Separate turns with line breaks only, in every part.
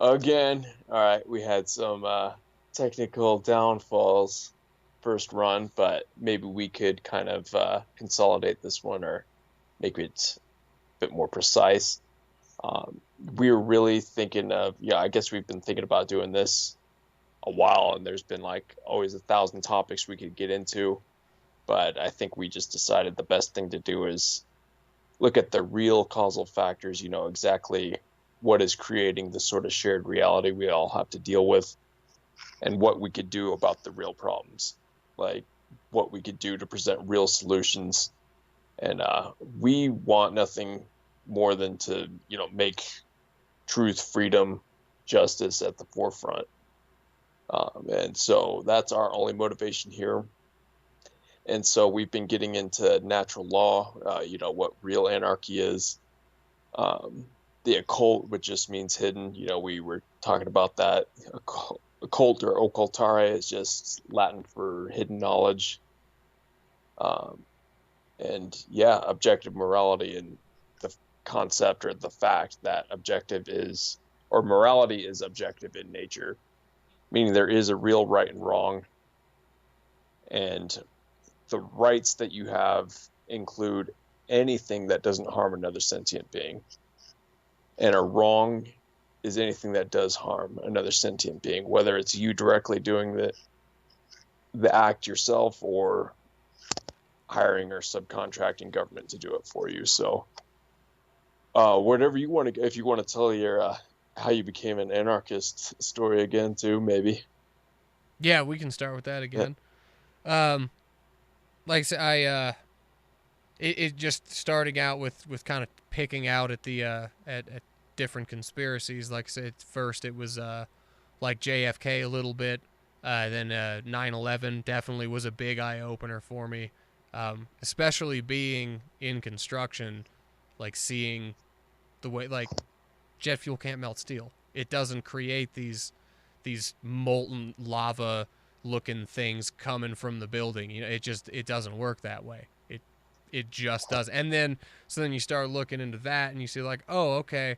Again. All right, we had some technical downfalls first run, but maybe we could kind of consolidate this one or make it a bit more precise. We were really thinking of, yeah, I guess we've been thinking about doing this a while, and there's been like always 1,000 topics we could get into, but I think we just decided the best thing to do is look at the real causal factors, exactly what is creating the sort of shared reality we all have to deal with and what we could do about the real problems, like what we could do to present real solutions. And we want nothing more than to, make truth, freedom, justice at the forefront. And so that's our only motivation here. And so we've been getting into natural law, what real anarchy is. Um, the occult, which just means hidden, we were talking about that. Occult or occultare is just Latin for hidden knowledge. Um, and yeah, objective morality and the concept or the fact that objective is, or morality is objective in nature, meaning there is a real right and wrong. And the rights that you have include anything that doesn't harm another sentient being. And a wrong is anything that does harm another sentient being, whether it's you directly doing the act yourself or hiring or subcontracting government to do it for you. So whatever you want to, if you want to tell your how you became an anarchist story again too, maybe.
Yeah, we can start with that
Yeah.
again. Like I said, it just starting out with kind of picking out at the at different conspiracies. Like I said, first it was like JFK a little bit, then 9/11 definitely was a big eye opener for me, especially being in construction, like seeing the way like jet fuel can't melt steel. It doesn't create these molten lava looking things coming from the building. It doesn't work that way. It just does. And then so then you start looking into that and you see like, oh, okay,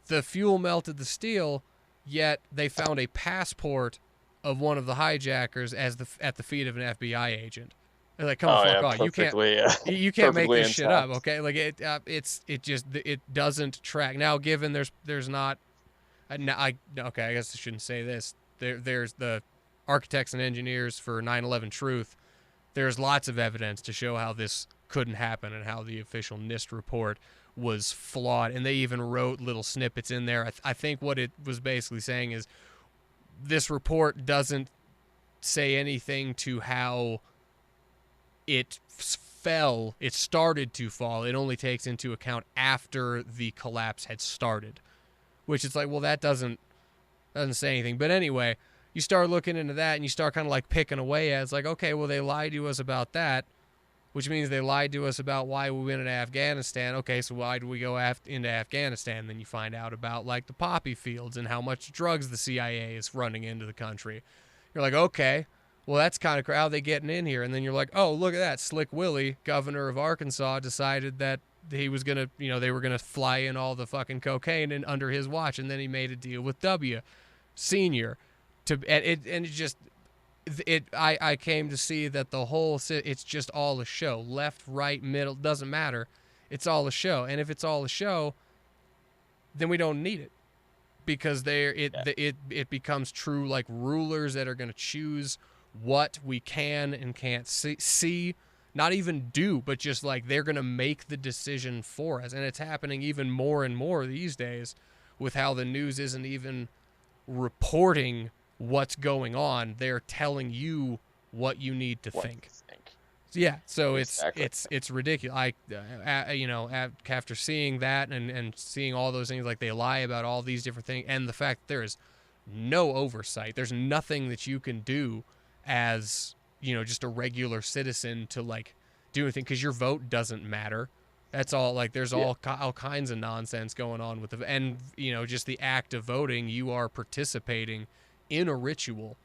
the fuel melted the steel, yet they found a passport of one of the hijackers as the at the feet of an FBI agent. They're like, come the
Oh
fuck
yeah,
on,
perfectly,
you can't make
perfectly
this shit up,
intact.
okay? Like it just it doesn't track. Now, given there's not okay, I guess I shouldn't say this. There's the architects and engineers for 9/11 Truth. There's lots of evidence to show how this couldn't happen and how the official NIST report was flawed. And they even wrote little snippets in there. I think what it was basically saying is this report doesn't say anything to how it fell. It started to fall. It only takes into account after the collapse had started, which is like, well, that doesn't say anything. But anyway, you start looking into that and you start kind of like picking away at it's like, okay, well, they lied to us about that, which means they lied to us about why we went into Afghanistan. Okay, so why do we go into Afghanistan? Then you find out about like the poppy fields and how much drugs the CIA is running into the country. You're like, okay, well, that's kind of how they getting in here. And then you're like, oh, look at that. Slick Willie, governor of Arkansas, decided that he was going to, they were going to fly in all the fucking cocaine in, under his watch. And then he made a deal with W Senior and it just I came to see that the whole it's just all a show, left, right, middle, doesn't matter. It's all a show, and if it's all a show, then we don't need it because
Yeah.
it becomes true like rulers that are going to choose what we can and can't see, not even do, but just like they're going to make the decision for us, and it's happening even more and more these days with how the news isn't even reporting what's going on. They're telling you what you need to
What to
think.
think.
So yeah, so
Exactly.
it's ridiculous. After seeing that and seeing all those things, like they lie about all these different things, and the fact that there is no oversight. There's nothing that you can do as just a regular citizen to like do anything because your vote doesn't matter. That's all. Like there's
Yeah.
all kinds of nonsense going on with the and just the act of voting. You are participating in a ritual,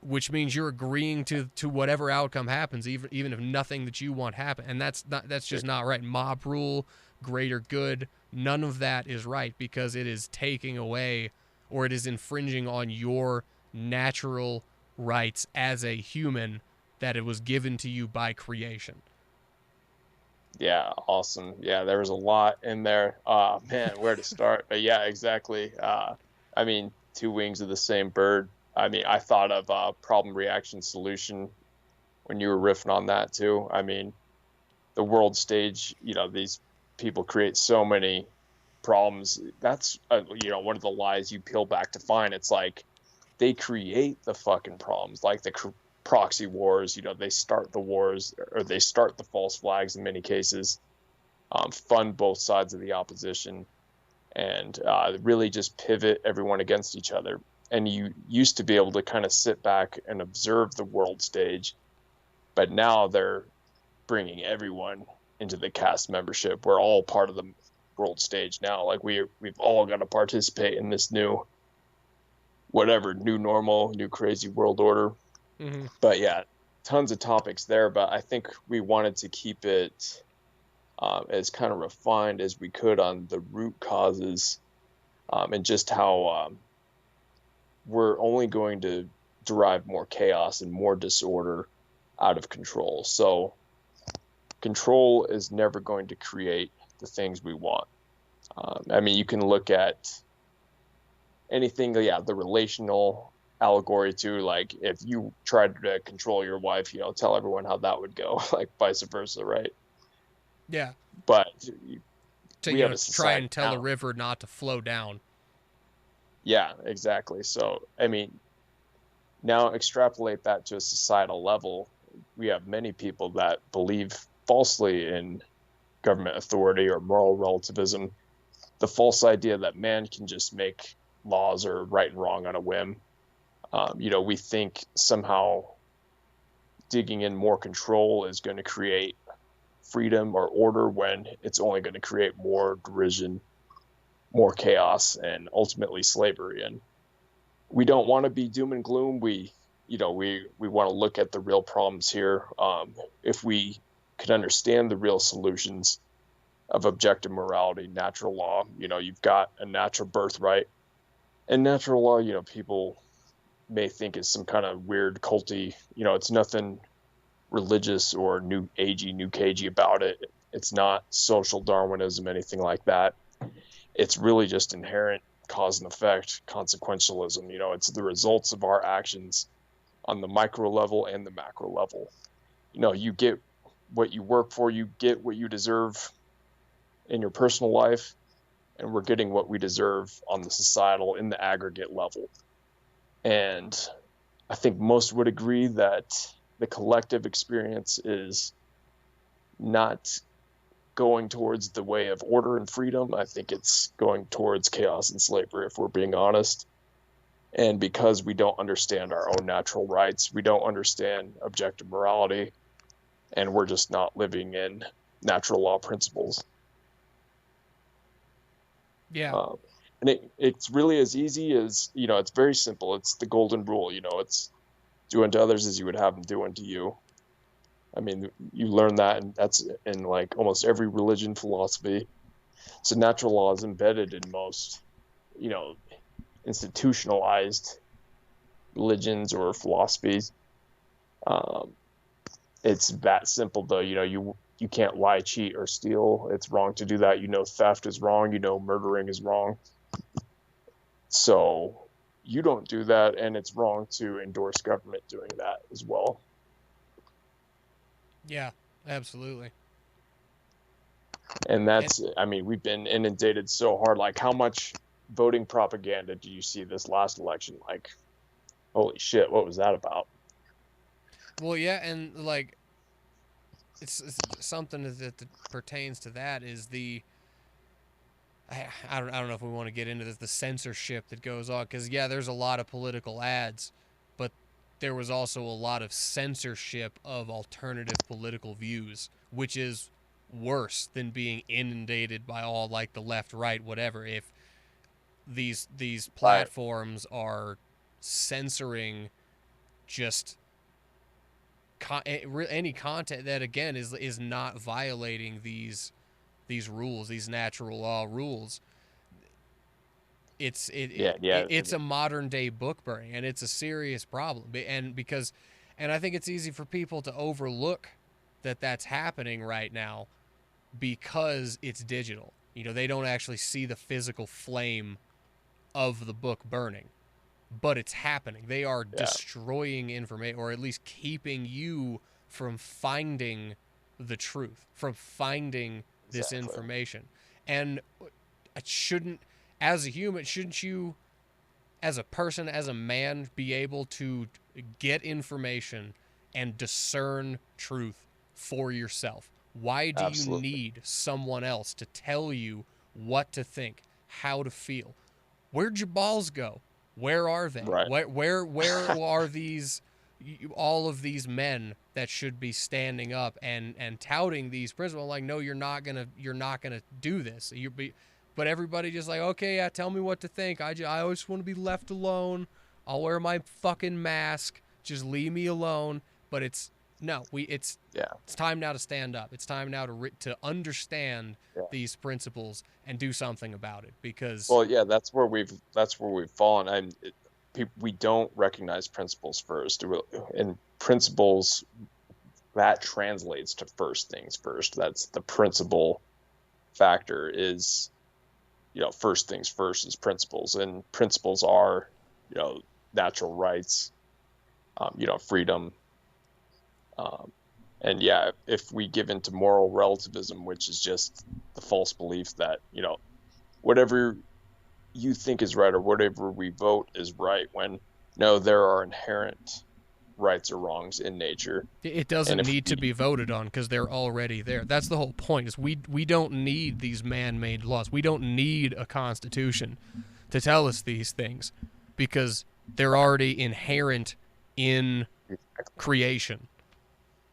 which means you're agreeing to whatever outcome happens, even if nothing that you want happen. And that's just not right. Mob rule, greater good, none of that is right because it is taking away or it is infringing on your natural rights as a human that it was given to you by creation.
Yeah, awesome. Yeah, there was a lot in there. Man, where to start? But yeah, exactly. I mean, two wings of the same bird. I mean, I thought of problem reaction solution when you were riffing on that too. I mean, the world stage, these people create so many problems. That's one of the lies you peel back to find. It's like they create the fucking problems, like the proxy wars. They start the wars, or they start the false flags in many cases, fund both sides of the opposition, and really just pivot everyone against each other. And you used to be able to kind of sit back and observe the world stage, but now they're bringing everyone into the cast membership. We're all part of the world stage now. Like we've all got to participate in this new whatever, new normal, new crazy world order.
Mm-hmm.
But yeah, tons of topics there. But I think we wanted to keep it as kind of refined as we could on the root causes, and just how we're only going to derive more chaos and more disorder out of control. So control is never going to create the things we want. I mean, you can look at anything, yeah, the relational allegory too. Like if you tried to control your wife, tell everyone how that would go, like vice versa, right?
Yeah.
But
To
we have a
to try
society
and tell the
now.
river not to flow down.
Yeah, exactly. So, I mean, now extrapolate that to a societal level. We have many people that believe falsely in government authority or moral relativism, the false idea that man can just make laws or right and wrong on a whim. We think somehow digging in more control is going to create freedom or order, when it's only going to create more derision, more chaos, and ultimately slavery. And we don't want to be doom and gloom. We want to look at the real problems here. If we could understand the real solutions of objective morality, natural law, you've got a natural birthright, and natural law, people may think is some kind of weird culty. It's nothing religious or new cagey about it. It's not social Darwinism, anything like that. It's really just inherent cause and effect consequentialism. It's the results of our actions on the micro level and the macro level. You get what you work for, you get what you deserve in your personal life, and we're getting what we deserve on the societal, in the aggregate level. And I think most would agree that the collective experience is not going towards the way of order and freedom. I think it's going towards chaos and slavery, if we're being honest. And because we don't understand our own natural rights, we don't understand objective morality, and we're just not living in natural law principles.
Yeah.
Um, and it's really as easy as, it's very simple. It's the golden rule. It's do unto others as you would have them do unto you. I mean, you learn that, and that's in like almost every religion, philosophy. So natural law is embedded in most, you know, institutionalized religions or philosophies. Um, it's that simple, though. You can't lie, cheat, or steal. It's wrong to do that. Theft is wrong. Murdering is wrong. So you don't do that, and it's wrong to endorse government doing that as well.
Yeah. Absolutely.
And
And
I mean, we've been inundated so hard. Like, how much voting propaganda do you see this last election? Like, holy shit, what was that about?
well, yeah, and like it's something that pertains to that is I don't know if we want to get into this, the censorship that goes on, because yeah, there's a lot of political ads, but there was also a lot of censorship of alternative political views, which is worse than being inundated by all like the left, right, whatever. If these
Right.
platforms are censoring just any content that again is not violating these rules, these natural law rules. It's a modern day book burning, and it's a serious problem. And I think it's easy for people to overlook that that's happening right now because it's digital. They don't actually see the physical flame of the book burning, but it's happening. They are
yeah,
destroying information, or at least keeping you from finding the truth, from finding this
exactly.
information. And it shouldn't, as a human, shouldn't you, as a person, as a man, be able to get information and discern truth for yourself? Why do you
Absolutely.
need someone else to tell you what to think, how to feel? Where'd your balls go? Where are they?
Right.
Where are these, all of these men that should be standing up and touting these principles? Like, no, you're not gonna do this. But everybody just like, okay, yeah, tell me what to think. I always want to be left alone. I'll wear my fucking mask. Just leave me alone. But it's no,
Yeah.
it's time now to stand up. It's time now to understand
Yeah.
these principles and do something about it, because
Well, yeah, that's where we've fallen. We don't recognize principles first, and principles that translates to first things first. That's the principle factor is, first things first is principles, and principles are, you know, natural rights, freedom, um, and yeah, if we give into moral relativism, which is just the false belief that, whatever you think is right or whatever we vote is right, when no, there are inherent rights or wrongs in nature.
it
And
doesn't
if
need to
we
be voted on because they're already there. That's the whole point. Is we don't need these man-made laws. We don't need a constitution to tell us these things because they're already inherent in creation.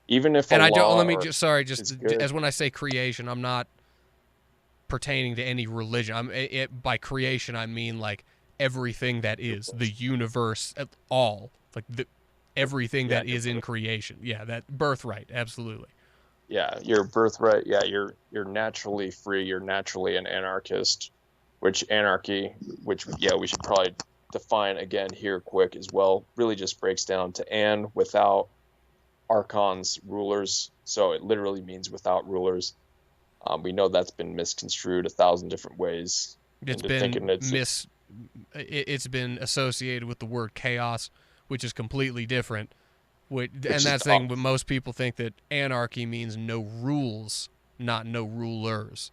even if a
And I don't
law
let me
or
just sorry,
is
just
good,
as when I say creation, I'm not pertaining to any religion. By creation I mean like everything that
your
is the
first,
universe, all like everything
yeah,
that
your
is in
birth,
creation. Yeah, that birthright, absolutely.
yeah, your birthright, yeah, you're naturally free, you're naturally an anarchist, which anarchy, which yeah, we should probably define again here quick as well, really just breaks down to "and" without archons, rulers. So it literally means without rulers. We know that's been misconstrued a thousand different ways
It's
into
been
thinking it's
mis it's been associated with the word chaos, which is completely different. And
which is
that's the thing, but most people think that anarchy means no rules, not no rulers.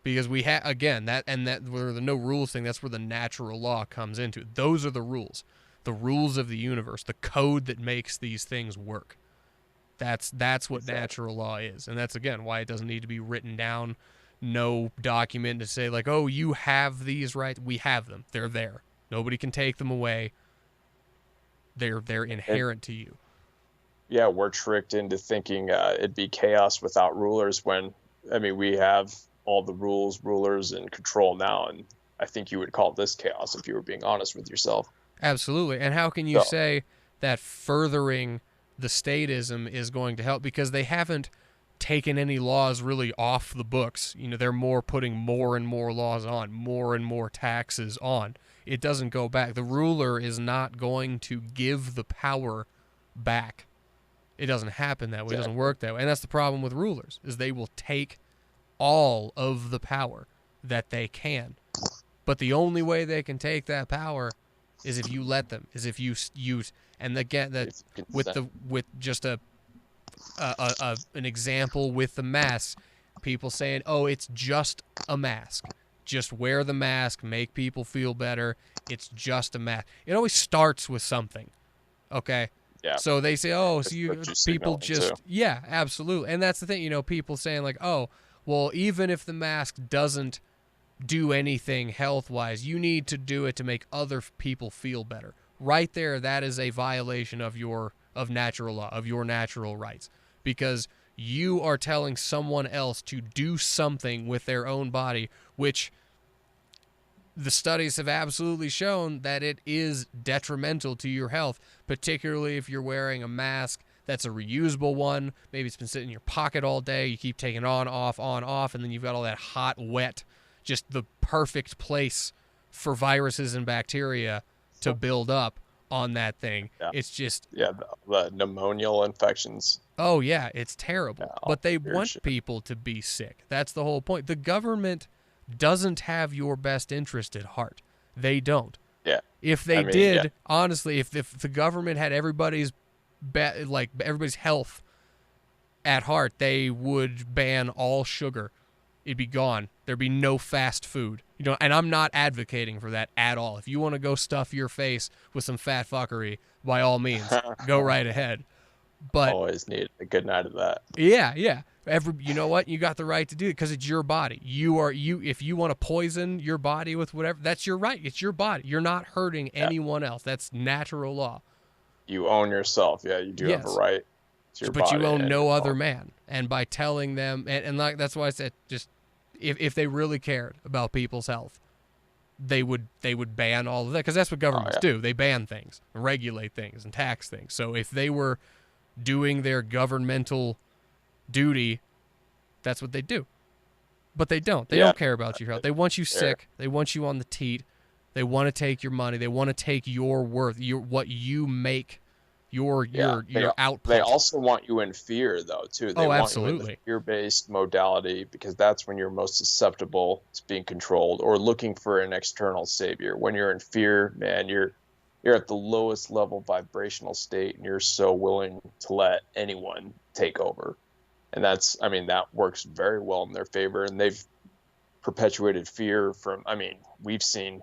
Because we have, again, that where the no rules thing, that's where the natural law comes into. Those are the rules. The rules of the universe, the code that makes these things work. That's what
exactly.
natural law is. And that's again why it doesn't need to be written down, no document to say like, "Oh, you have these rights." We have them. They're there. Nobody can take them away. They're
And
inherent to you.
yeah, we're tricked into thinking it'd be chaos without rulers when, I mean, we have all the rules, rulers, and control now, and I think you would call this chaos if you were being honest with yourself.
Absolutely. And how can you
So
say that furthering the statism is going to help, because they haven't taken any laws really off the books. They're more putting more and more laws on, more and more taxes on. It doesn't go back. The ruler is not going to give the power back. It doesn't happen that way. It doesn't
exactly,
work that way. And that's the problem with rulers, is they will take all of the power that they can. But the only way they can take that power is if you let them, is if you use, and again, that
it's consent.
with just an example with the mask, people saying, "Oh, it's just a mask. Just wear the mask, make people feel better. It's just a mask." It always starts with something, okay?
Yeah,
So they say, "Oh, so
it's
you
virtue
people
signaling too.
just yeah, absolutely." And that's the thing, people saying like, "Oh, well, even if the mask doesn't do anything health wise, you need to do it to make other people feel better." Right there, that is a violation of natural law, of your natural rights, because you are telling someone else to do something with their own body, which the studies have absolutely shown that it is detrimental to your health, particularly if you're wearing a mask that's a reusable one. Maybe it's been sitting in your pocket all day. You keep taking on, off, and then you've got all that hot, wet, just the perfect place for viruses and bacteria to build up on that thing.
Yeah.
It's just,
Yeah, the pneumonial infections.
oh yeah, it's
Yeah,
terrible.
all
But they
weird
want
shit.
people to be sick. That's the whole point. The government doesn't have your best interest at heart. They don't.
Yeah.
If
I
they
mean, yeah.
did, honestly, if the government had everybody's like everybody's health at heart, they would ban all sugar. It'd be gone. There'd be no fast food. You know, and I'm not advocating for that at all. If you want to go stuff your face with some fat fuckery, by all means, go right ahead. But
Always need a good night of that.
yeah, yeah. You know what? You got the right to do it because it's your body. You. If you want to poison your body with whatever, that's your right. It's your body. You're not hurting
Yeah.
anyone else. That's natural law.
You own yourself. Yeah, you do have a
Yes,
right to your
but you
body
own
and your
no other
health.
man. And by telling them, and like that's why I said, just if they really cared about people's health, they would ban all of that because that's what
Oh
governments
yeah.
do. They ban things, and regulate things, and tax things. So if they were doing their governmental duty, that's what they do. But they don't. They
Yeah.
don't care about your health. They want you sick. They want you on the teat. They want to take your money. They want to take your worth, your what you make, your
Yeah.
your
They
output.
also want you in fear though too. They
Oh,
want you in the
absolutely.
fear-based modality because that's when you're most susceptible to being controlled or looking for an external savior. When you're in fear, man, you're at the lowest level vibrational state and you're so willing to let anyone take over. And that's, I mean, that works very well in their favor. And they've perpetuated fear from, I mean, we've seen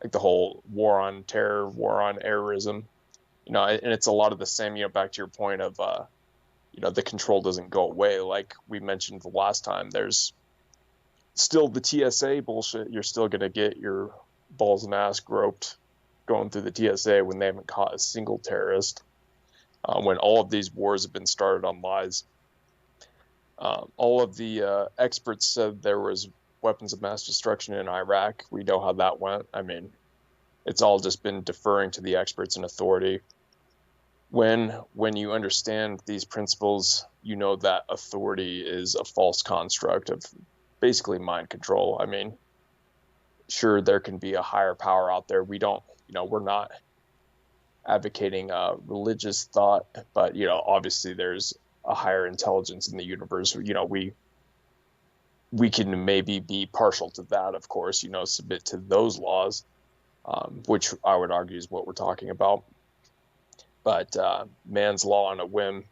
like the whole war on terror, war on terrorism, and it's a lot of the same, back to your point of, the control doesn't go away. Like we mentioned the last time, there's still the TSA bullshit. You're still going to get your balls and ass groped going through the TSA when they haven't caught a single terrorist. When all of these wars have been started on lies. All of the experts said there was weapons of mass destruction in Iraq. We know how that went. I mean, it's all just been deferring to the experts and authority. When you understand these principles, you know that authority is a false construct of basically mind control. I mean, sure, there can be a higher power out there. We don't, we're not advocating religious thought, but obviously there's a higher intelligence in the universe. We can maybe be partial to that, of course, submit to those laws, which I would argue is what we're talking about. But man's law on a whim,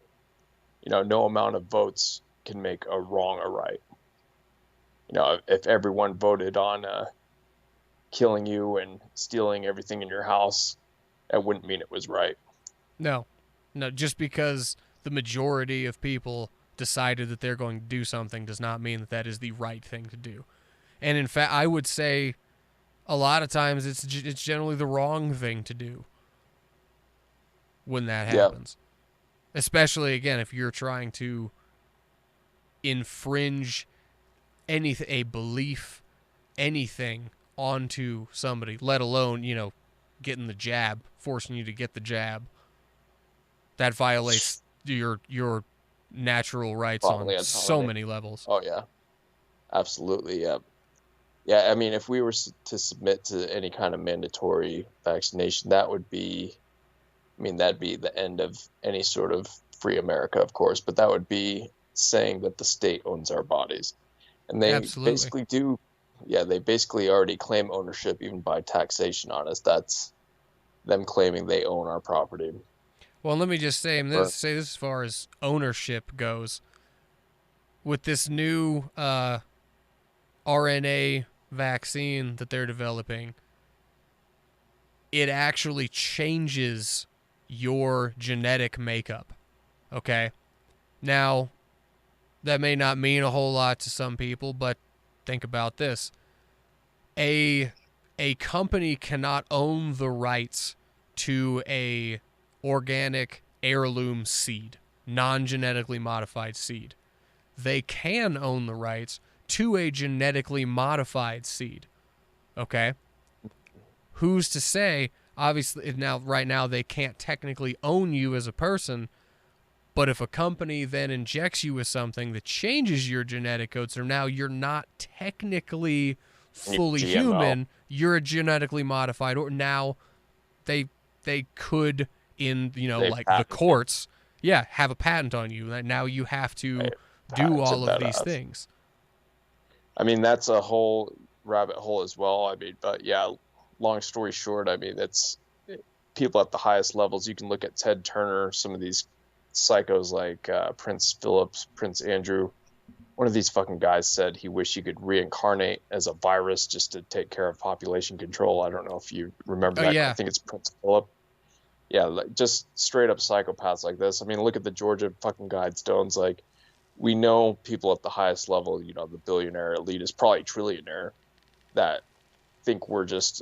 no amount of votes can make a wrong a right. If everyone voted on killing you and stealing everything in your house, that wouldn't mean it was right.
No, just because the majority of people decided that they're going to do something does not mean that that is the right thing to do. And in fact, I would say a lot of times it's generally the wrong thing to do when that happens. Yeah. Especially, again, if you're trying to infringe anything, a belief, anything onto somebody, let alone, getting the jab, forcing you to get the jab. That violates your natural rights on so many levels.
Oh yeah, absolutely. Yeah, yeah. I mean, if we were to submit to any kind of mandatory vaccination, that'd be the end of any sort of free America, of course. But that would be saying that the state owns our bodies, and they
Absolutely.
basically do. Yeah, they basically already claim ownership even by taxation on us. That's them claiming they own our property.
Well, let me just say this as far as ownership goes. With this new RNA vaccine that they're developing, it actually changes your genetic makeup. Okay? Now, that may not mean a whole lot to some people, but think about this. A company cannot own the rights to a organic heirloom seed, non-genetically modified seed. They can own the rights to a genetically modified seed. Okay? Who's to say, obviously, right now they can't technically own you as a person, but if a company then injects you with something that changes your genetic code, so now you're not technically
and you
fully
GMO,
human, you're a genetically modified, or now they they could, in
they
like the
patent it,
courts, yeah, have a patent on you that now you have to
right?
do all
Patented
of
that
these
off.
things.
I mean, that's a whole rabbit hole as well. I mean, but yeah, long story short, I mean, it's people at the highest levels. You can look at Ted Turner, some of these psychos like Prince Phillips, Prince Andrew. One of these fucking guys said he wished he could reincarnate as a virus just to take care of population control. I don't know if you remember
Oh
that. I
yeah,
think it's Prince Philip. Yeah, like just straight up psychopaths like this. I mean, look at the Georgia fucking Guidestones. Like, we know people at the highest level, the billionaire elite is probably trillionaire, that think we're just,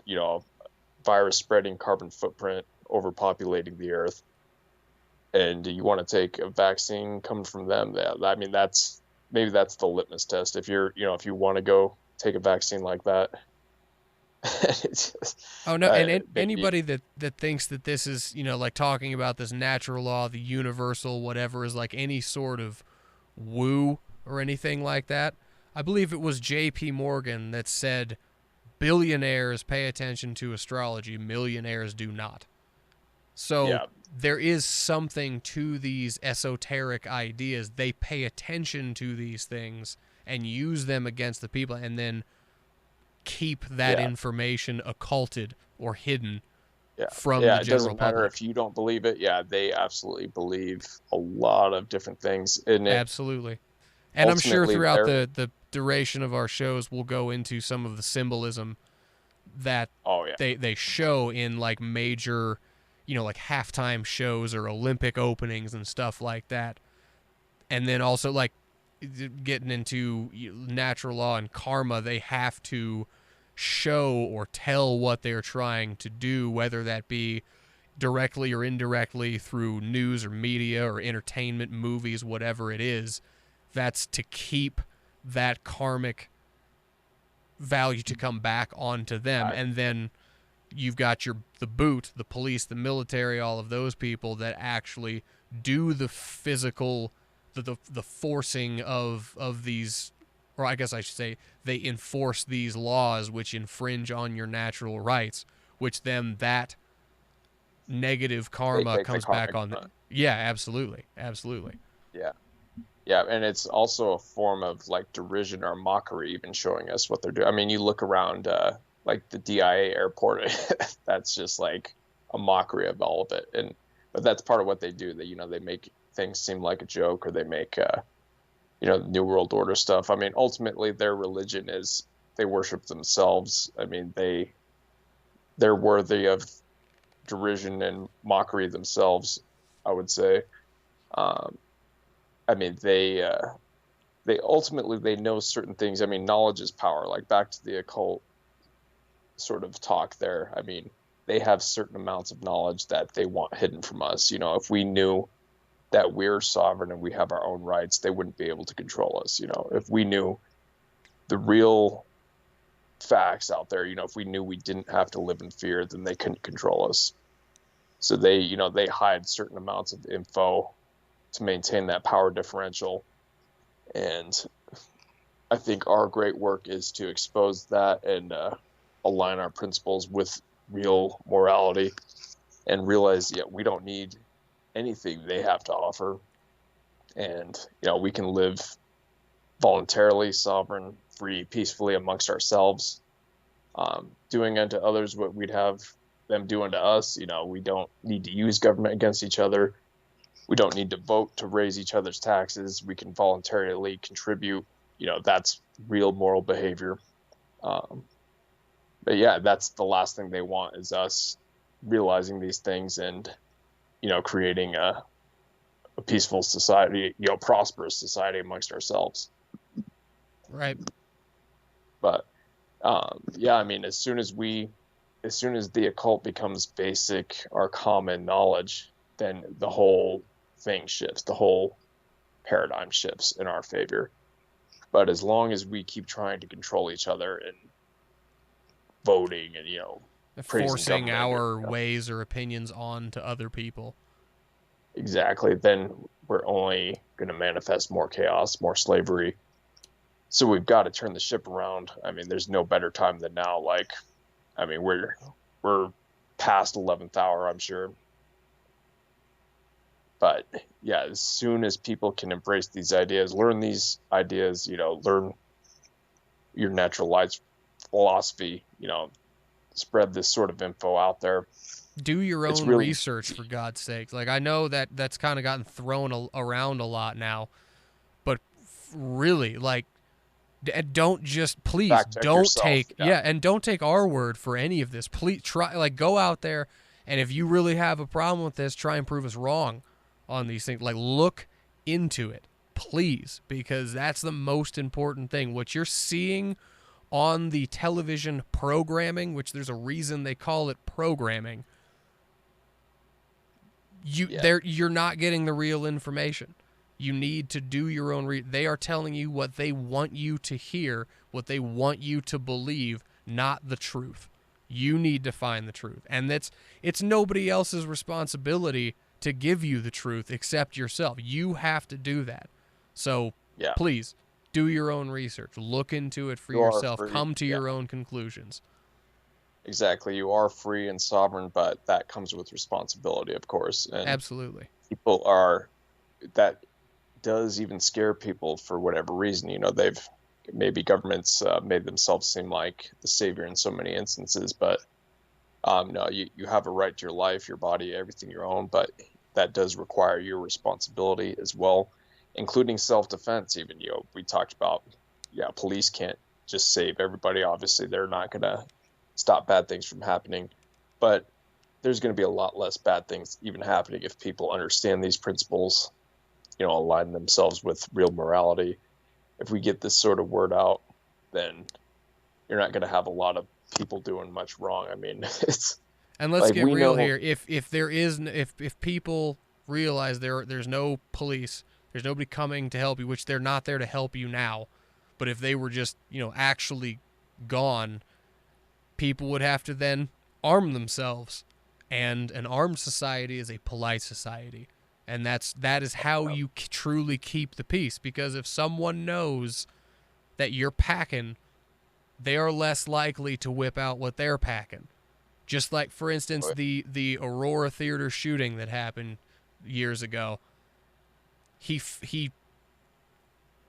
virus spreading carbon footprint overpopulating the earth. And you want to take a vaccine coming from them. Yeah, I mean, that's the litmus test. If if you want to go take a vaccine like that, it's just,
oh no, and
maybe,
anybody that thinks that this is, like talking about this natural law, the universal whatever, is like any sort of woo or anything like that. I believe it was J.P. Morgan that said billionaires pay attention to astrology, millionaires do not. So
yeah,
there is something to these esoteric ideas. They pay attention to these things and use them against the people, and then keep that
yeah,
information occulted or hidden
yeah,
from the
yeah. It
general
doesn't matter
public.
if you don't believe it. Yeah, they absolutely believe a lot of different things, and it
Absolutely. And I'm sure
ultimately
throughout
they're.
the duration of our shows, we'll go into some of the symbolism that
Oh yeah,
they show in like major, like halftime shows or Olympic openings and stuff like that. And then also like getting into natural law and karma, they have to show or tell what they're trying to do, whether that be directly or indirectly through news or media or entertainment, movies, whatever it is. That's to keep that karmic value to come back onto them.
I,
And then you've got the boot, the police, the military, all of those people that actually do the physical, the forcing of these, or I guess I should say they enforce these laws which infringe on your natural rights, which then that negative
they
karma
take the
comes back
karmic
on
brunt.
yeah, absolutely, absolutely.
Yeah. Yeah, and it's also a form of like derision or mockery, even showing us what they're doing. I mean, you look around, like the DIA airport, that's just like a mockery of all of it. And but that's part of what they do. They they make things seem like a joke, or they make New World Order stuff. I mean, ultimately, their religion is they worship themselves. I mean, they're worthy of derision and mockery themselves, I would say. Um, I mean, they ultimately they know certain things. I mean, knowledge is power. Like, back to the occult sort of talk there. I mean, they have certain amounts of knowledge that they want hidden from us. If we knew that we're sovereign and we have our own rights, they wouldn't be able to control us. If we knew the real facts out there, if we knew we didn't have to live in fear, then they couldn't control us. So they hide certain amounts of info to maintain that power differential. And I think our great work is to expose that and align our principles with real morality, and realize, yeah, we don't need anything they have to offer. And, we can live voluntarily, sovereign, free, peacefully amongst ourselves, doing unto others what we'd have them do unto us. We don't need to use government against each other. We don't need to vote to raise each other's taxes. We can voluntarily contribute. That's real moral behavior. Um, but yeah, that's the last thing they want, is us realizing these things and creating a peaceful society, prosperous society amongst ourselves.
Right.
But yeah, I mean, as soon as the occult becomes basic or common knowledge, then the whole thing shifts, the whole paradigm shifts in our favor. But as long as we keep trying to control each other and voting and praising
Forcing
government,
our ways or opinions on to other people.
exactly, then we're only going to manifest more chaos, more slavery, So we've got to turn the ship around. I mean, there's no better time than now. Like, I mean, we're past 11th hour, I'm sure. But yeah, as soon as people can embrace these ideas, learn these ideas, learn your natural lights philosophy, spread this sort of info out there.
Do your
It's
own
really
research, for God's sake. Like, I know that that's kind of gotten thrown around a lot now, but really, like, don't just, please
fact check
don't
yourself.
take,
Yeah.
yeah, and don't take our word for any of this. Please try, like, go out there, and if you really have a problem with this, try and prove us wrong on these things. Like, look into it, please, because that's the most important thing. What you're seeing on the television programming, which there's a reason they call it programming,
Yeah.
you're not getting the real information. You need to do your own they are telling you what they want you to hear, what they want you to believe, not the truth. You need to find the truth. And it's nobody else's responsibility to give you the truth except yourself. You have to do that. So
Yeah.
please do your own research. Look into it for
You are
yourself.
free.
Come to
Yeah.
your own conclusions.
Exactly. You are free and sovereign, but that comes with responsibility, of course. And
Absolutely.
people are that does even scare people for whatever reason. They've maybe governments made themselves seem like the savior in so many instances, but no, you have a right to your life, your body, everything your own, but that does require your responsibility as well, including self-defense. Even, we talked about, yeah, police can't just save everybody. Obviously, they're not going to stop bad things from happening, but there's going to be a lot less bad things even happening if people understand these principles, align themselves with real morality. If we get this sort of word out, then you're not going to have a lot of people doing much wrong. I mean, it's
And let's
like
get
we
real
know.
here. If there is if people realize there's no police, there's nobody coming to help you, which they're not there to help you now, but if they were just actually gone, people would have to then arm themselves, and an armed society is a polite society, and that is how you truly keep the peace. Because if someone knows that you're packing, they are less likely to whip out what they're packing. Just like, for instance, the Aurora Theater shooting that happened years ago. He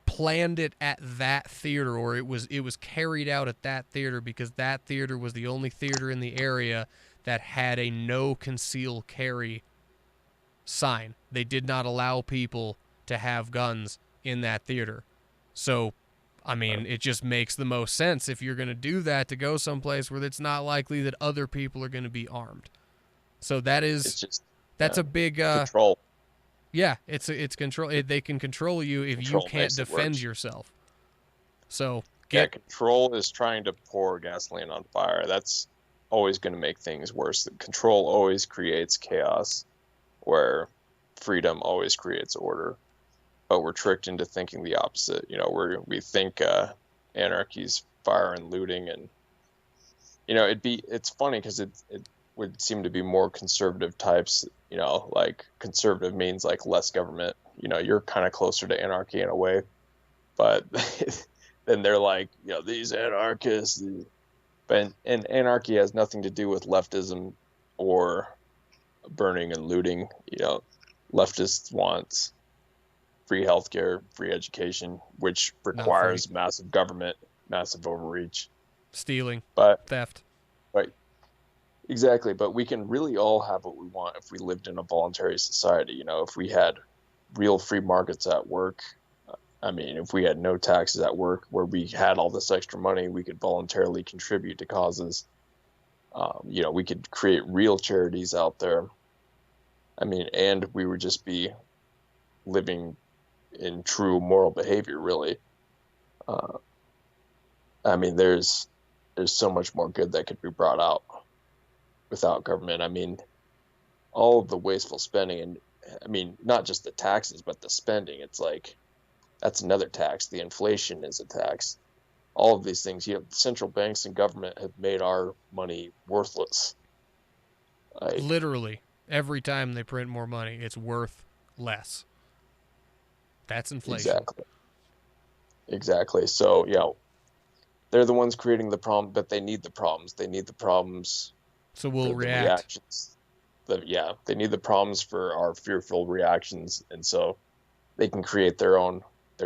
planned it at that theater, or it was carried out at that theater, because that theater was the only theater in the area that had a no conceal carry sign. They did not allow people to have guns in that theater. So, I mean, it just makes the most sense if you're going to do that to go someplace where it's not likely that other people are going to be armed. So
It's just
that's a big
control.
yeah, it's control. They can control you if you
Control
can't
makes it
defend
worse.
yourself. So
Yeah,
get
control is trying to pour gasoline on fire. That's always going to make things worse. Control always creates chaos, where freedom always creates order. But we're tricked into thinking the opposite. We think anarchy's fire and looting, and it's funny because it would seem to be more conservative types. Like conservative means like less government. You're kind of closer to anarchy in a way, but then they're like, these anarchists. And anarchy has nothing to do with leftism or burning and looting. Leftists want free healthcare, free education, which
not free.
requires massive government, massive overreach.
Stealing,
But
theft.
Right, exactly. But we can really all have what we want if we lived in a voluntary society. If we had real free markets at work. I mean, if we had no taxes at work, where we had all this extra money, we could voluntarily contribute to causes. We could create real charities out there. I mean, and we would just be living in true moral behavior, really. Uh, I mean, there's so much more good that could be brought out without government. I mean, all of the wasteful spending, and I mean, not just the taxes, but the spending. It's like that's another tax. The inflation is a tax. All of these things, central banks and government have made our money worthless. Like,
Literally, every time they print more money, it's worth less. That's inflation.
exactly. exactly. So, they're the ones creating the problem, but they need the problems. They need the problems
So
for
we'll
the
react,
reactions. They need the problems for our fearful reactions, and so they can create their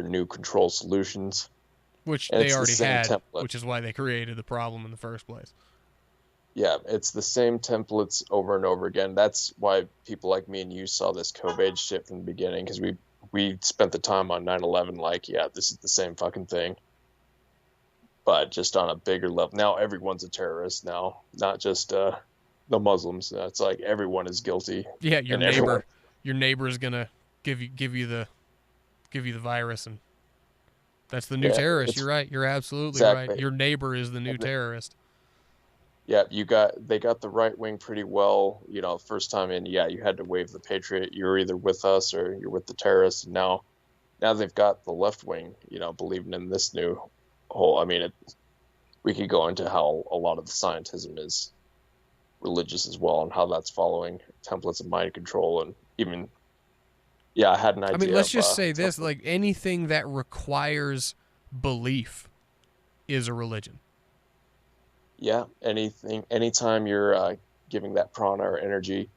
new control solutions.
which
And
they
it's the
already
same
had,
template.
which is why they created the problem in the first place.
Yeah, it's the same templates over and over again. That's why people like me and you saw this COVID shit from the beginning, because we spent the time on 9/11 like, yeah, this is the same fucking thing, but just on a bigger level. Now everyone's a terrorist now, not just the Muslims. It's like everyone is guilty,
Yeah,
and everyone.
your neighbor is gonna give you the virus, and that's the new
Yeah,
terrorist. You're
it's
right. You're absolutely right.
exactly.
Your neighbor is the new
And
terrorist.
yeah, they got the right wing pretty well. First time in, yeah, you had to wave the patriot. You're either with us or you're with the terrorists. And now they've got the left wing, believing in this new whole. I mean, we could go into how a lot of the scientism is religious as well, and how that's following templates of mind control, and even, yeah, I had an
I mean,
idea
let's
of
just say this:
template.
like anything that requires belief is a religion.
Yeah, anytime you're giving that prana or energy.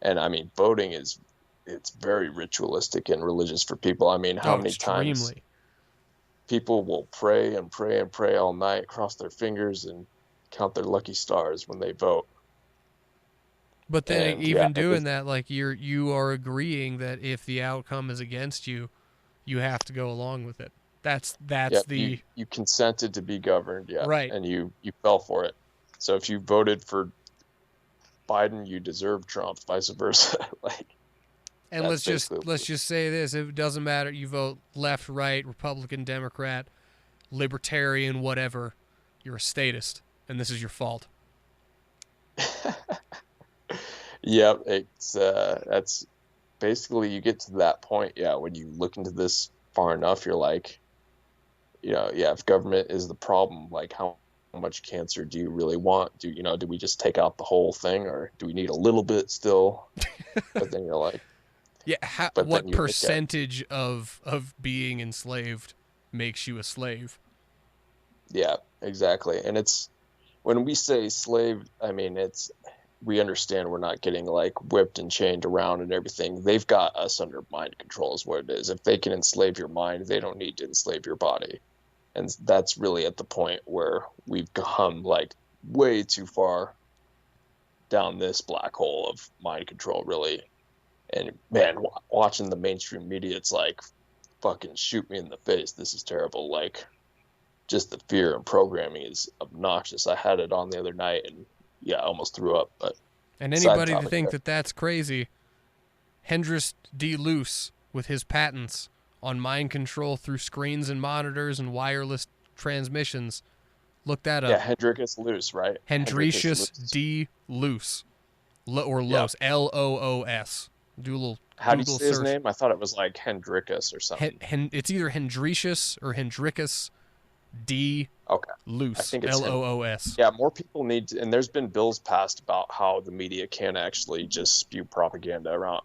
And I mean, voting it's very ritualistic and religious for people. I mean, how
Oh,
many times
extremely.
people will pray and pray and pray all night, cross their fingers and count their lucky stars when they vote.
But then
And yeah,
even doing that, like you are agreeing that if the outcome is against you, you have to go along with it.
yeah,
That's
you
the
you consented to be governed, yeah,
right.
and you fell for it. So if you voted for Biden, you deserve Trump, vice versa. Like,
And
that's basically
let's just say this: it doesn't matter. You vote left, right, Republican, Democrat, libertarian, whatever. You're a statist, and this is your fault.
yeah, it's that's basically, you get to that point, yeah, when you look into this far enough, you're like, yeah, if government is the problem, like how much cancer do you really want? Do we just take out the whole thing, or do we need a little bit still? But then you're like,
Yeah,
but then
what
you look at,
percentage of being enslaved makes you a slave?
yeah, exactly. And it's, when we say slave, I mean, we understand we're not getting like whipped and chained around and everything. They've got us under mind control, is what it is. If they can enslave your mind, they don't need to enslave your body. And that's really at the point where we've come like way too far down this black hole of mind control, really. And man, watching the mainstream media, it's like, fucking shoot me in the face, this is terrible. Like, just the fear and programming is obnoxious. I had it on the other night, and yeah, I almost threw up. But
And
side
anybody that
topic
think
there.
that that's crazy, Hendris D. Luce with his patents on mind control through screens and monitors and wireless transmissions. Look that
Yeah,
up.
Hendrikus Loose, right? Hendrikus
Hendricius
Loose.
D. Luce. Or
Yeah.
Los. Loos. Do a little
How do you
Google
say his
search.
name? I thought it was like Hendrikus or something.
It's either Hendricius or Hendricus D.
Okay. I
Luce.
think it's him.
Loos.
Yeah, more people need to, and there's been bills passed about how the media can actually just spew propaganda around.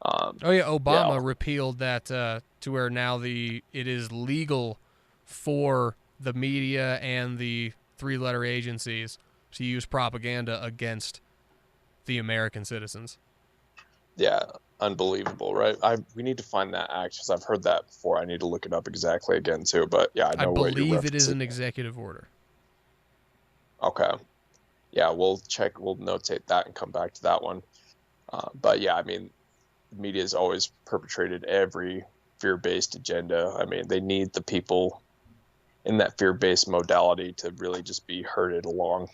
Um,
Oh yeah,
yeah,
Obama repealed that to where now it is legal for the media and the three-letter agencies to use propaganda against the American citizens.
yeah, unbelievable, right? We need to find that act, because I've heard that before. I need to look it up exactly again too. But yeah, I
I
know what you're
believe it is
referencing.
an executive order.
Okay, yeah, we'll check. We'll notate that and come back to that one. But yeah, I mean, the media has always perpetrated every fear-based agenda. I mean, they need the people in that fear-based modality to really just be herded along.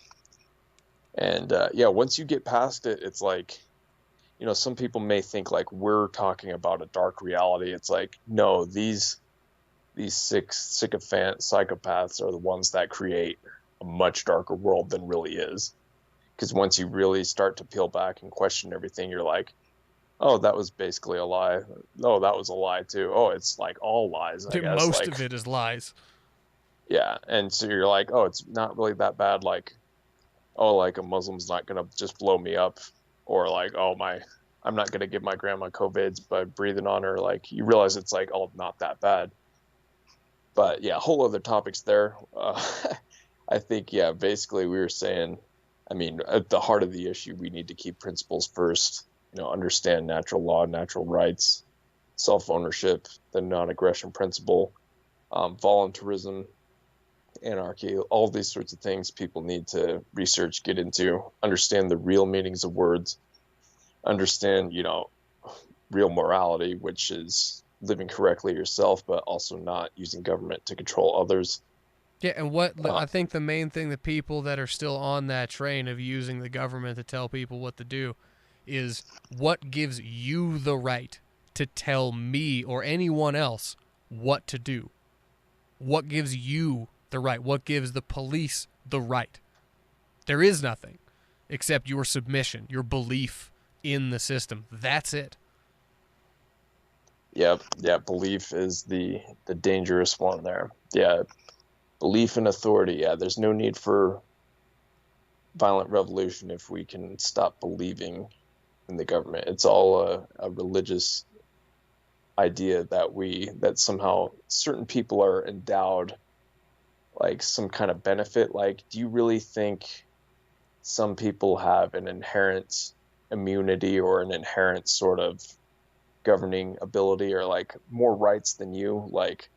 And yeah, once you get past it, it's like, some people may think like we're talking about a dark reality. It's like, no, these sick sycophant psychopaths are the ones that create a much darker world than really is. Because once you really start to peel back and question everything, you're like, oh, that was basically a lie. Oh, that was a lie too. Oh, it's like all lies, I guess.
Most
Like,
of it is lies.
yeah. And so you're like, oh, it's not really that bad. Like, oh, like a Muslim's not gonna just blow me up, or like, oh, I'm not gonna give my grandma COVIDs by breathing on her. Like, you realize it's like, oh, not that bad. But yeah, whole other topics there. I think, yeah, basically we were saying, I mean, at the heart of the issue, we need to keep principles first, understand natural law, natural rights, self-ownership, the non-aggression principle, voluntarism, anarchy, all these sorts of things people need to research, get into, understand the real meanings of words, understand, real morality, which is living correctly yourself, but also not using government to control others.
Yeah, and what
Uh,
I think the main thing, the people that are still on that train of using the government to tell people what to do, is what gives you the right to tell me or anyone else what to do? What gives you the right? What gives the police the right? There is nothing except your submission, your belief in the system. That's it.
yeah, yeah, belief is the dangerous one there. Yeah, belief in authority. Yeah, there's no need for violent revolution if we can stop believing in the government. It's all a religious idea that somehow certain people are endowed like some kind of benefit. Like, do you really think some people have an inherent immunity or an inherent sort of governing ability or like more rights than you? Like,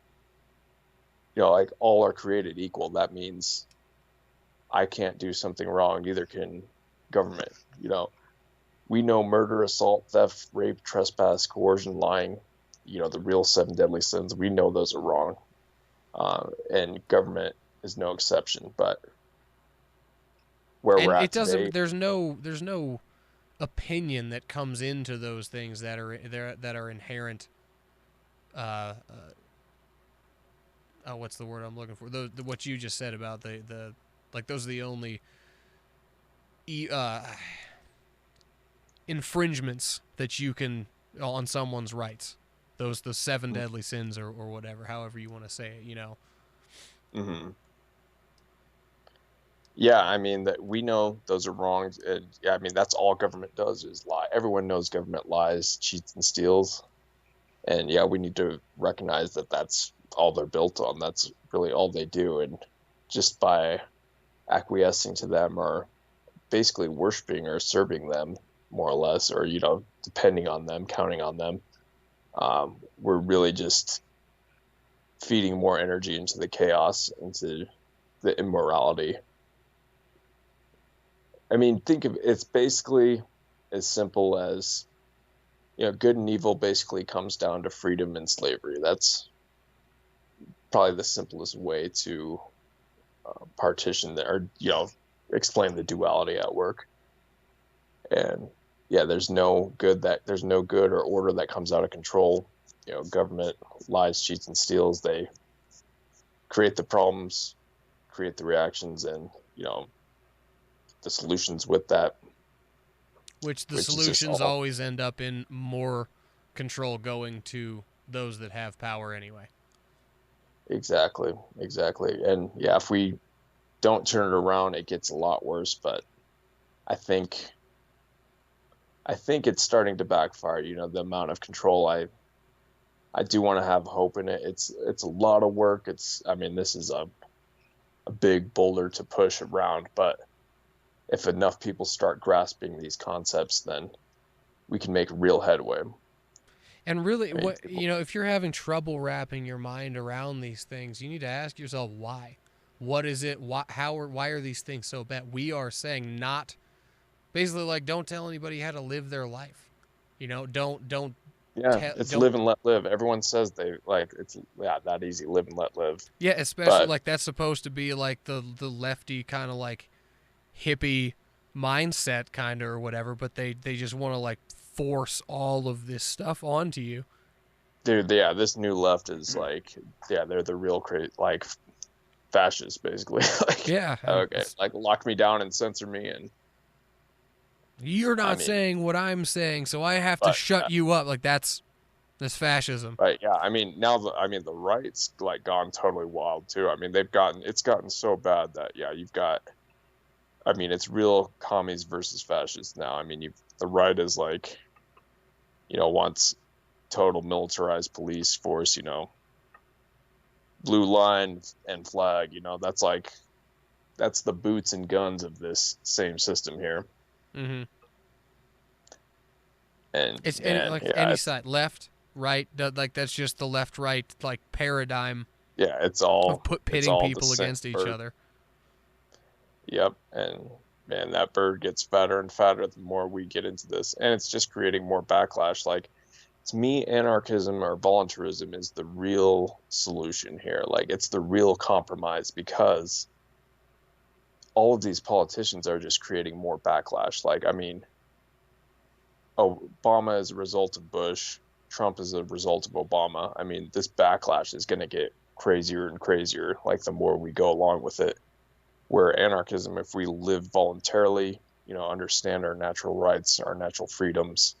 like all are created equal. That means I can't do something wrong, neither can government. You know, we know murder, assault, theft, rape, trespass, coercion, lying, the real seven deadly sins. We know those are wrong. And government is no exception. But where we're
And it
at today,
doesn't there's no opinion that comes into those things that are there that are inherent what's the word I'm looking for? What you just said about the like those are the only uh, infringements that you can on someone's rights. Those the seven deadly sins or whatever, however you want to say it.
mm-hmm. Yeah, I mean that we know those are wrong. And yeah, I mean that's all government does is lie. Everyone knows government lies, cheats, and steals. And yeah, we need to recognize that that's all they're built on. That's really all they do. And just by acquiescing to them or basically worshiping or serving them more or less, or depending on them, counting on them, we're really just feeding more energy into the chaos, into the immorality. I mean, think of it's basically as simple as good and evil basically comes down to freedom and slavery. That's probably the simplest way to partition there, or explain the duality at work. And yeah, there's no good or order that comes out of control. Government lies, cheats, and steals. They create the problems, create the reactions, and the solutions with that,
Which the
which is just
solutions
all
always end up in more control going to those that have power anyway.
exactly, exactly. And yeah, if we don't turn it around, it gets a lot worse. But I think I think it's starting to backfire. The amount of control I do want to have hope in it. It's a lot of work. I mean, this is a big boulder to push around, but if enough people start grasping these concepts, then we can make real headway.
And really,
I mean,
what
people,
if you're having trouble wrapping your mind around these things, you need to ask yourself why. What is it? Why are these things so bad? We are saying not basically like don't tell anybody how to live their life. Don't
yeah,
tell
it's
don't
live and let live. Everyone says they like it's yeah that easy, live and let live.
yeah, especially
But
like that's supposed to be like the lefty kind of like hippie mindset kind of or whatever, but they just want to like force all of this stuff onto you.
dude, yeah, this new left is like, yeah, they're the real like fascists, basically. Like,
Yeah,
okay, like lock me down and censor me, and
you're
I
not
mean,
saying what I'm saying, so I have to
but
shut you up. Like that's fascism.
but yeah, I mean, now the right's like gone totally wild too. I mean, it's gotten so bad that yeah, you've got. I mean, it's real commies versus fascists now. I mean, the right is like, wants total militarized police force, blue line and flag. That's like that's the boots and guns of this same system here.
Mm-hmm.
And
It's any
man,
like
yeah,
any side, left, right. Like that's just the left right like paradigm
yeah,
of
it's
pitting
all the
people
same
against each
bird.
other.
Yep, and man, that bird gets fatter and fatter the more we get into this, and it's just creating more backlash. Like, to me, anarchism or voluntarism is the real solution here. Like, it's the real compromise because all of these politicians are just creating more backlash. Like, I mean, Obama is a result of Bush, Trump is a result of Obama. I mean, this backlash is going to get crazier and crazier, like the more we go along with it. Where anarchism, if we live voluntarily, understand our natural rights, our natural freedoms,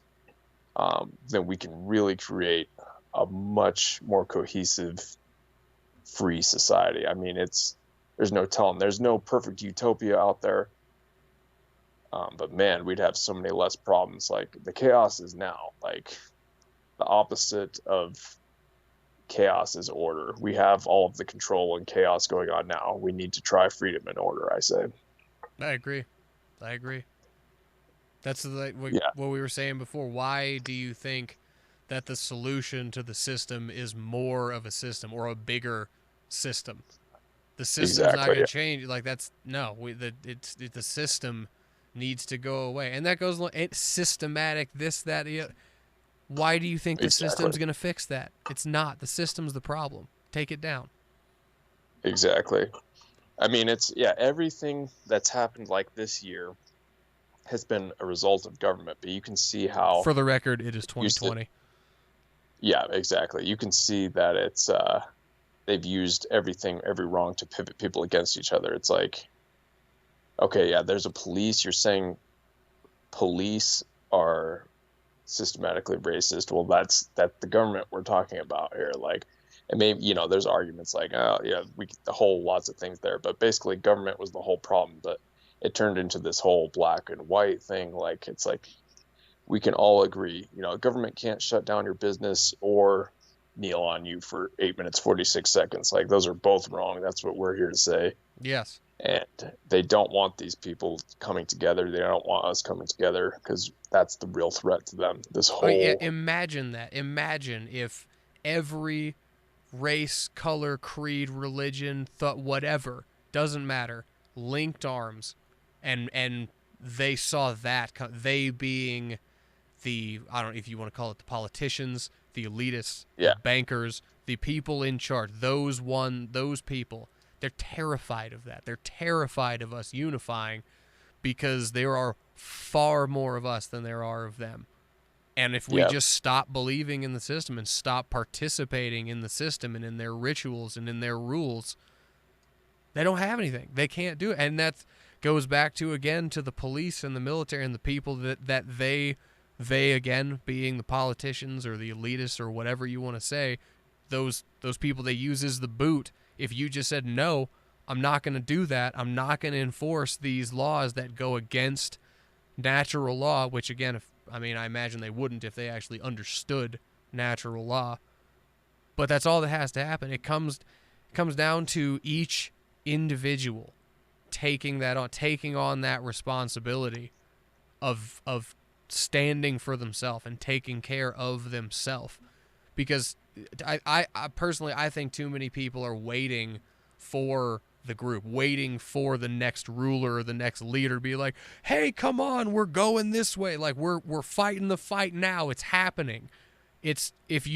then we can really create a much more cohesive, free society. I mean, there's no telling. There's no perfect utopia out there. But man, we'd have so many less problems. Like the chaos is now. Like the opposite of chaos is order. We have all of the control and chaos going on now. We need to try freedom and order, I say.
I agree. I agree. That's like
Yeah,
what we were saying before. Why do you think that the solution to the system is more of a system or a bigger system? The system's not
exactly.
going
Yeah,
to change. Like that's no. The system needs to go away, and that goes. It's systematic. This that. Why do you think the
exactly.
system's going to fix that? It's not. The system's the problem. Take it down.
Exactly. I mean, yeah, everything that's happened like this year has been a result of government, but you can see how
For the record, it is
used it.
2020.
Yeah, exactly. You can see that they've used every wrong to pivot people against each other. It's like, okay, yeah, there's a police. You're saying police are systematically racist. Well, that's the government we're talking about here. Like, and maybe there's arguments like, oh yeah, the whole lots of things there, but basically government was the whole problem. But it turned into this whole black and white thing. Like, it's like we can all agree, government can't shut down your business or kneel on you for 8 minutes 46 seconds. Like, those are both wrong. That's what we're here to say.
Yes.
And they don't want these people coming together. They don't want us coming together because that's the real threat to them. This
Oh yeah.
whole
Imagine that. Imagine if every race, color, creed, religion, thought, whatever, doesn't matter, linked arms, and they saw that they being the I don't know if you want to call it the politicians, the elitists, the
yeah,
bankers, the people in charge, those people, they're terrified of that. They're terrified of us unifying because there are far more of us than there are of them. And if we
yeah,
just stop believing in the system and stop participating in the system and in their rituals and in their rules, they don't have anything. They can't do it. And that goes back to again to the police and the military and the people that they again being the politicians or the elitists or whatever you want to say, those people they use as the boot. If you just said no, I'm not going to do that. I'm not going to enforce these laws that go against natural law, which again, if I mean, I imagine they wouldn't if they actually understood natural law. But that's all that has to happen. It comes down to each individual taking on that responsibility of standing for themselves and taking care of themselves. Because I personally I think too many people are waiting for the group, waiting for the next ruler or the next leader to be like, "Hey, come on, we're going this way. Like we're fighting the fight now. It's happening." It's if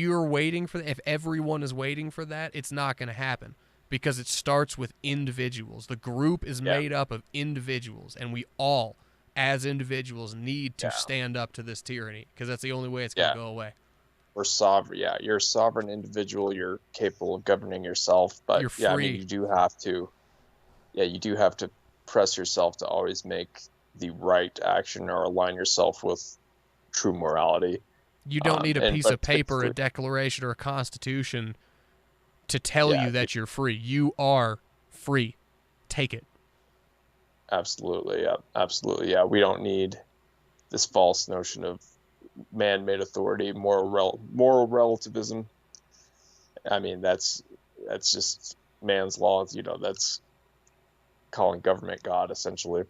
everyone is waiting for that, it's not going to happen because it starts with individuals. The group is
yeah,
made up of individuals, and we all as individuals need to
yeah,
stand up to this tyranny because that's the only way it's going to
yeah.
go away.
We're sovereign. Yeah, you're a sovereign individual. You're capable of governing yourself. But
You're
yeah, I mean,
free.
you do have to. Yeah, you do have to press yourself to always make the right action or align yourself with true morality.
You don't need a
And
piece
but
of paper, a
typically,
declaration, or a constitution to tell
yeah,
you that you're free. You are free. Take it.
absolutely, yeah, absolutely, yeah. We don't need this false notion of man-made authority, moral relativism. I mean, that's just man's laws. That's calling government God essentially.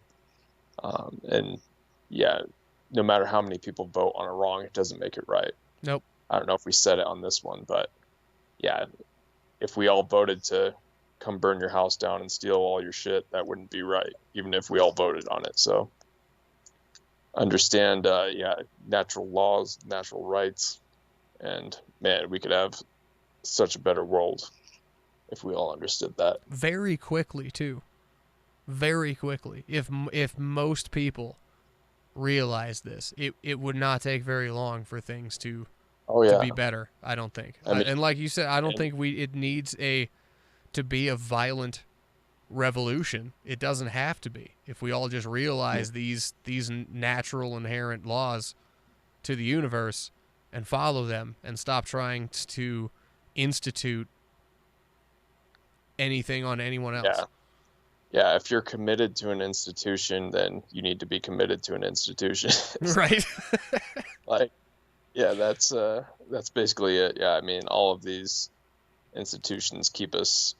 And yeah, no matter how many people vote on a wrong, it doesn't make it right.
Nope.
I don't know if we said it on this one, but yeah, if we all voted to come burn your house down and steal all your shit, that wouldn't be right, even if we all voted on it. So understand, yeah, natural laws, natural rights, and man, we could have such a better world if we all understood that.
Very quickly too. Very quickly. If most people realize this, it would not take very long for things
Oh
to
yeah,
be better. I don't think.
I mean,
And like you said, I don't
and
think it needs to be a violent revolution. It doesn't have to be. If we all just realize these natural inherent laws to the universe and follow them and stop trying to institute anything on anyone else.
yeah, yeah. If you're committed to an institution, then you need to be committed to an institution.
Right?
Like, yeah, that's basically it. Yeah, I mean, all of these institutions keep us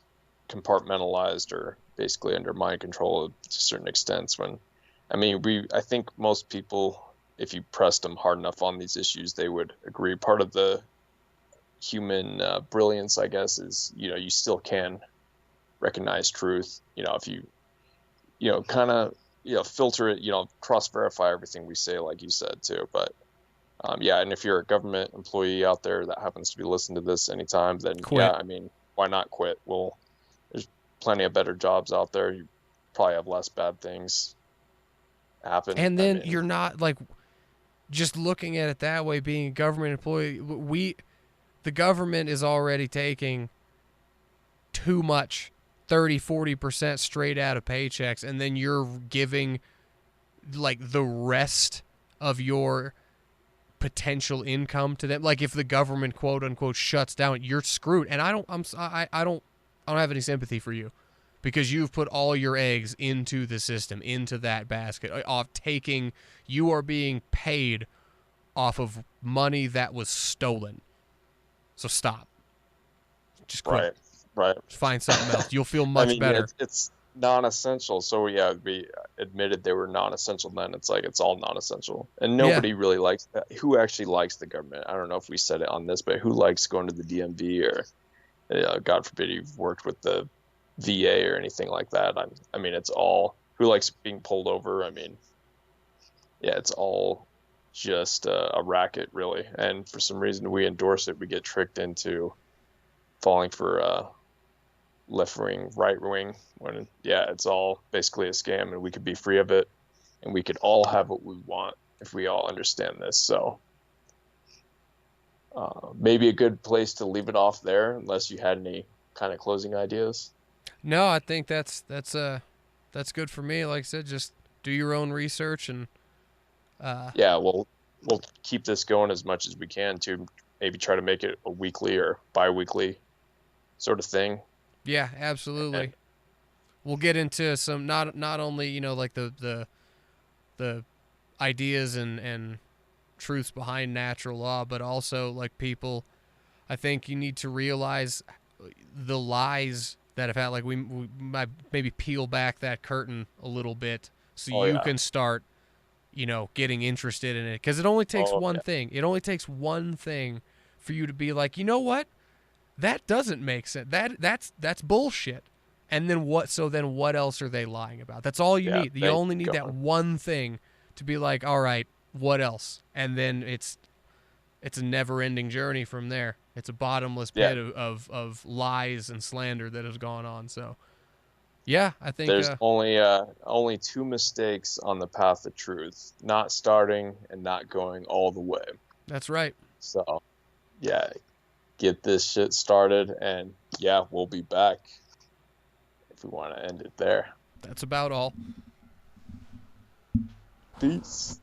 compartmentalized or basically under mind control to certain extents. When, I mean, I think most people, if you pressed them hard enough on these issues, they would agree. Part of the human brilliance, I guess, is you still can recognize truth. If you kind of filter it, cross verify everything we say, like you said too. But yeah, and if you're a government employee out there that happens to be listening to this anytime, then yeah,
Quit.
I mean, why not quit? Well, there's plenty of better jobs out there. You probably have less bad things happen.
And
I
then
mean,
you're not like just looking at it that way, being a government employee. The government is already taking too much, 30-40% straight out of paychecks, and then you're giving like the rest of your potential income to them. Like if the government quote unquote shuts down, you're screwed. And I don't have any sympathy for you, because you've put all your eggs into the system, into that basket of taking. You are being paid off of money that was stolen. So stop. Just quit.
right, right.
Find something else. You'll feel
I
much
mean,
better.
it's non-essential. So yeah, we admitted they were non-essential. Then it's like it's all non-essential, and
Yeah.
nobody really likes that. Who actually likes the government? I don't know if we said it on this, but who likes going to the DMV or, God forbid, you've worked with the VA or anything like that? I mean, it's all who likes being pulled over. I mean, yeah, it's all just a racket, really. And for some reason, we endorse it. We get tricked into falling for left wing, right wing, when yeah, it's all basically a scam, and we could be free of it, and we could all have what we want if we all understand this. So maybe a good place to leave it off there, unless you had any kind of closing ideas.
No, I think that's good for me. Like I said, just do your own research and
Yeah, we'll keep this going as much as we can to maybe try to make it a weekly or bi-weekly sort of thing.
yeah,
And
absolutely. We'll get into some not only like the ideas and truths behind natural law, but also like people. I think you need to realize the lies that have had. Like we might maybe peel back that curtain a little bit so
oh
you
yeah,
can start getting interested in it, because it only takes
oh
one
yeah,
thing. It only takes one thing for you to be like, you know what? That doesn't make sense. That's bullshit. And then what? So then what else are they lying about? That's all you
yeah.
need. You
Thank
only
you,
need that
God.
one thing to be like, all right, what else? And then it's a never-ending journey from there. It's a bottomless
Yeah,
pit of lies and slander that has gone on. So yeah, I think
there's only two mistakes on the path of truth: not starting and not going all the way.
that's right.
So yeah, get this shit started, and yeah, we'll be back if we want to end it there.
That's about all.
Peace.